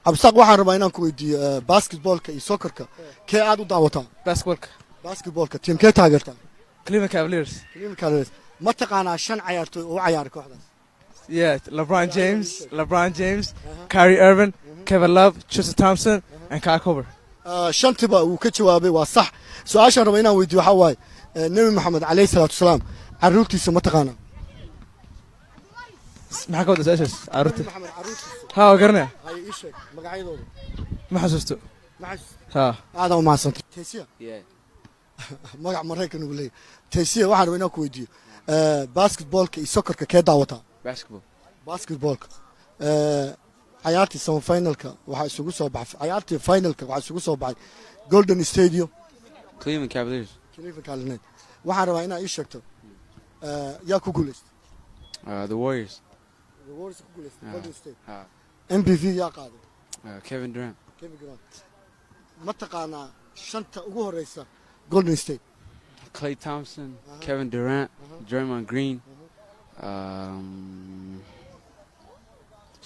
absaq waxaan rabaa inaan ku weydiiyo basketballka iyo soccerka kee aad u daawataa basketballka teamkee taageertaa Cleveland Cavaliers ma taqaanaa 5 ciyaartoy oo u ciyaaray kooxdaas yeah LeBron James Kyrie Irving Kevin Love Tristan Thompson and Kyle Korver shantiba uu ka jawaabay waa sax su'aashaan rabaa inaan weydiiyo waxa waaye nabi maxamed calayhi salaatu wasalaam caruurtiisa ma taqaanaa maxaa ka wada su'aashaas caruurta maxamed caruurtiisa haa waa garanaya ay ii sheeg magacyadooda ma xasuusto haa aad u mahadsantahay Taysiya magac Mareykan uu leeyahay Taysiya waxaan rabaa inaan ku weydiiyo basketballka iyo soccerka kee daawataa basketballka ciyaartii semifinalka waxaa isugu soo baxay ciyaartii finalka waxaa isugu soo baxay Golden Stadium Cleveland Cavaliers waxaan rabaa inaad ii sheegto yaa ku guuleystay the Warriors ku guuleystay Golden State MVP yaa qaaday Kevin Durant ma taqaanaa shanta ugu horeysa Golden State Klay Thompson Kevin Durant Draymond Green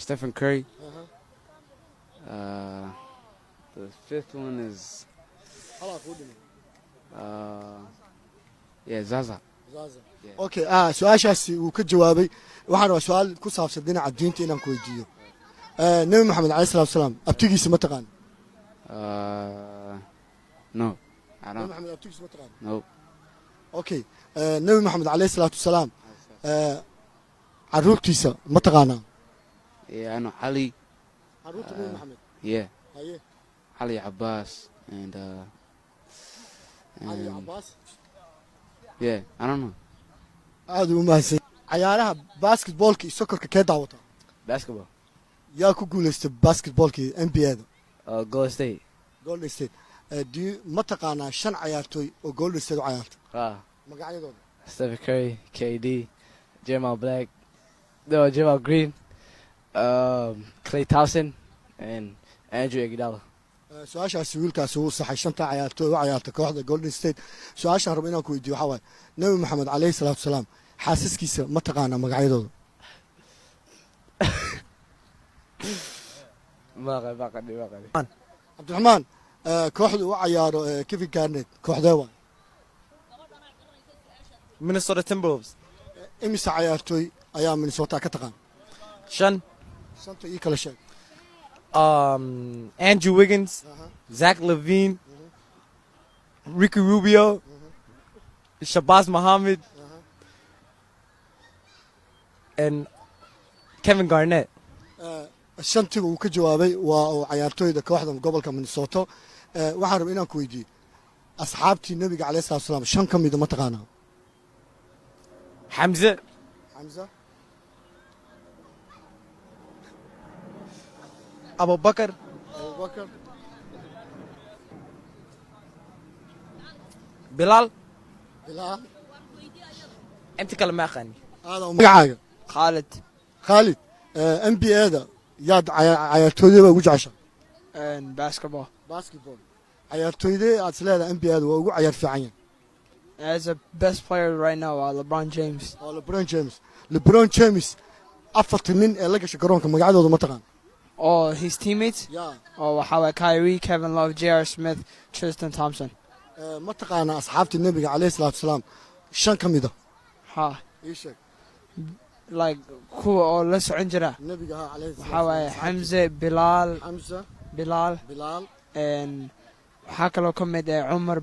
Stephen Curry the fifth one is Zaza okay su'aashaasi uu ka jawaabay waxaan rabaa su'aal ku saabsan dhinaca diinta inaan ku weydiiyo nabi maxamed calayhi salaatu wasalaam abtigiisa ma taqaan no nabi maxamed abtigiisa ma taqaan no okay nabi maxamed calayhi salaatu wasalaam caruurtiisa ma taqaanaa I know Ali caruurta nabi maxamed haye Ali Abbas and Ali Abbas I don't know aad u mahadsan ciyaaraha basketballka iyo soccerka kee daawataa basketball yaa ku guuleystay basketballka NBA-da Golden State ma taqaanaa 5 ciyaartoy oo Golden State u ciyaarta magacyadooda Stephen Curry KD Jamal Green Klay Thompson and Andrew Iguodala su'aashaasi wiilkaasi uu saxay 5 ciyaartoy u ciyaarta kooxda Golden State su'aashaan rabo inaan ku weydiiyo waxa waaye nabi maxamed calayhi salaatu wasalaam xaasaskiisa ma taqaanaa magacyadooda Cabdiraxmaan kooxda u ciyaaro Kevin Garnett kooxdee waa Minnesota Timberwolves imisa ciyaartoy ayaa Minnesota ka taqaan shanta ii kala sheeg Andrew Wiggins Zach LaVine Ricky Rubio Shabazz Muhammad and Kevin Garnett shantiga uu ka jawaabay waa oo ciyaartoyda kooxda gobolka Minnesota waxaan rabaa inaan ku weydiiyo asxaabtii nabiga calayhi salaatu wasalaam 5 ka mid ma taqaanaa Hamza Abu Bakr Bilal انت كلام ما اخاني هذا magacaaga Khalid NBA-da yaad ciyaartoyda ugu jecesha basketball ciyaartoyda aad leedahay NBA-da waa ugu ciyaar fiican yahay as a best player right now LeBron James afarta nin ee la gashay garoonka magacadooda ma taqaan his teammates waxa waa Kyrie Kevin Love J.R. Smith Tristan Thompson ma taqaanaa asxaabtii nabiga calayhi salaatu wasalaam 5 ka mid ah ii sheeg like kuwa oo la socon jira nabiga calayhi waxa waaye Hamza Bilal and waxa kaloo ka mid ah Umar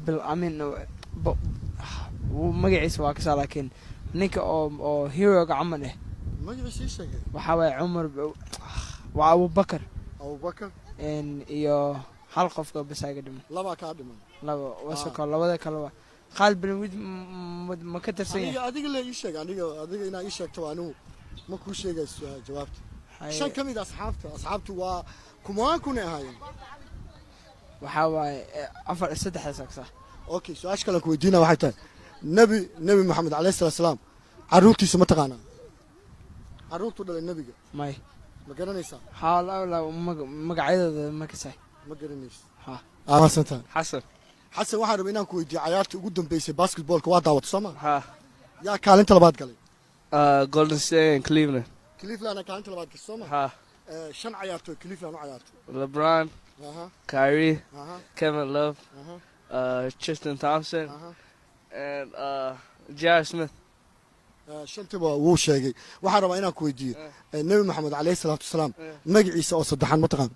magaciisa waa ka laakiin ninka oo hero-ga camal ah magaciisa ii sheeg waxa waaye Umar waa Abu Bakr iyo hal qofka bas ay dhiman laba ka dhiman wasoo labada kale waa qalb ma ka tirsan yahay adiga la ii sheeg adiga inaa ii sheegto anigu ma ku sheegayso jawaabta 5 ka mid asxaabtu waa kumaan kuna ahaayeen waxa waaye 3 saksa okay su'aash kale ku weydiina waxay tahay nabi maxamed calayhi salaatu wasalaam caruurtiisa ma taqaanaa caruurtu dhalay nabiga ma garanaysaa magacyadooda ma kasay ma garanaysaa Xasan waxaan rabaa inaan ku weydiiyo ciyaartii ugu dambeysay basketballka waa daawatay soo ma yaa kaalinta labaad galay Golden State and Cleveland kaalinta labaad gashay soo ma shan cayaartooy Cleveland u cayaartay LeBron, Kyrie, Kevin Love, Tristan Thompson, and J.R. Smith. shantiba wuu sheegay waxaan rabaa inaan ku weydiiyo nabi maxamed calayhi salaatu wasalaam magaciisa oo saddexan ma taqaan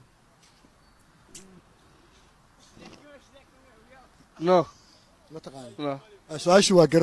No. ma taqaan No. su'aashii waa garan